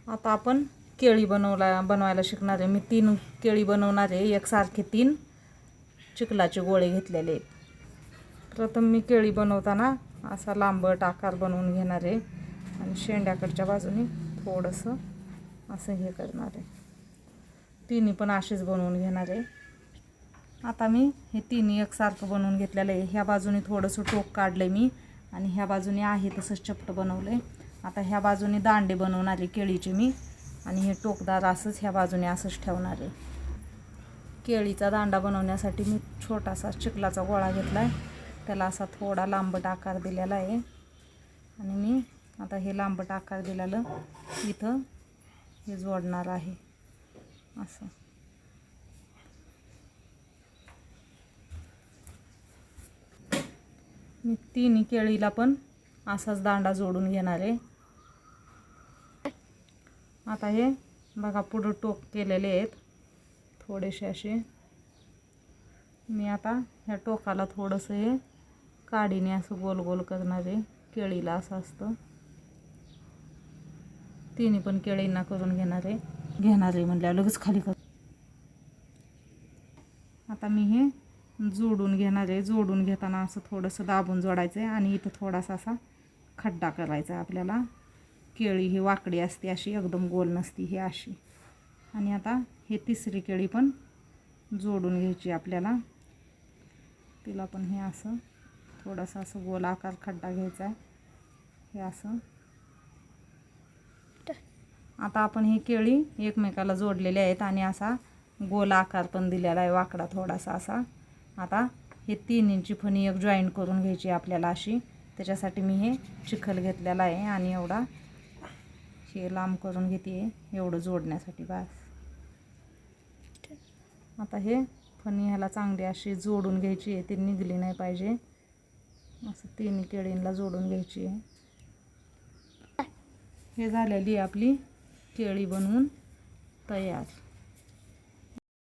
आता आपण केळी बनवायला शिकणार आहे. मी 3 केळी बनवणार आहे. एकसारखे 3 चिखलाचे गोळे घेतलेले आहेत. प्रथम मी केळी बनवताना असा लांबट आकार बनवून घेणार आहे आणि शेंड्याकडच्या बाजूने थोडंसं असं हे करणार आहे. तिन्ही पण असेच बनवून घेणार आहे. आता मी हे तिन्ही एकसारखं बनवून घेतलेलं आहे. ह्या बाजूने थोडंसं टोक काढलं मी आणि ह्या बाजूने आहे तसंच चपटं बनवलं आहे. आता ह्या बाजूने दांडे बनवणार आहे केळीचे मी आणि हे टोकदार असंच ह्या बाजूने असंच ठेवणार आहे. केळीचा दांडा बनवण्यासाठी मी छोटासा चिखलाचा गोळा घेतला आहे. त्याला असा थोडा लांबट आकार दिलेला आहे आणि मी आता हे लांबट आकार दिलेलं इथं हे जोडणार आहे असं. मी तिन्ही केळीला पण असाच दांडा जोडून घेणार आहे. आता हे बघा पुढं टोक केलेले आहेत थोडेसे असे. मी आता ह्या टोकाला थोडंसं हे काडीने असं गोल गोल करणार आहे. केळीला असं असतं. तिन्ही पण केळींना करून घेणार आहे म्हणल्यावर लगेच खाली कर. आता मी हे जोडून घेणार आहे. जोडून घेताना असं थोडंसं दाबून जोडायचं आहे आणि इथं थोडासा असा खड्डा करायचा आहे आपल्याला. केळी ही वाकडी असते अशी, एकदम गोल नसती ही अशी. आणि आता हे तिसरी केळी पण जोडून घ्यायची आपल्याला. तिला पण हे असं थोडासा असं गोल आकार खड्डा घ्यायचा आहे हे असं. आता आपण ही केळी एकमेकाला जोडलेली आहेत आणि असा गोल आकार पण दिलेला आहे वाकडा थोडासा असा. आता हे 3 इंची फणी एक जॉईंट करून घ्यायची आपल्याला अशी. त्याच्यासाठी मी हे चिखल घेतलेला आहे आणि एवढा हे लांब करून घेते एवढं जोडण्यासाठी बस. आता हे फणी ह्याला चांगली अशी जोडून घ्यायची आहे. ती निघली नाही पाहिजे असं 3 केळींना जोडून घ्यायची आहे. हे झालेली आपली केळी बनवून तयार.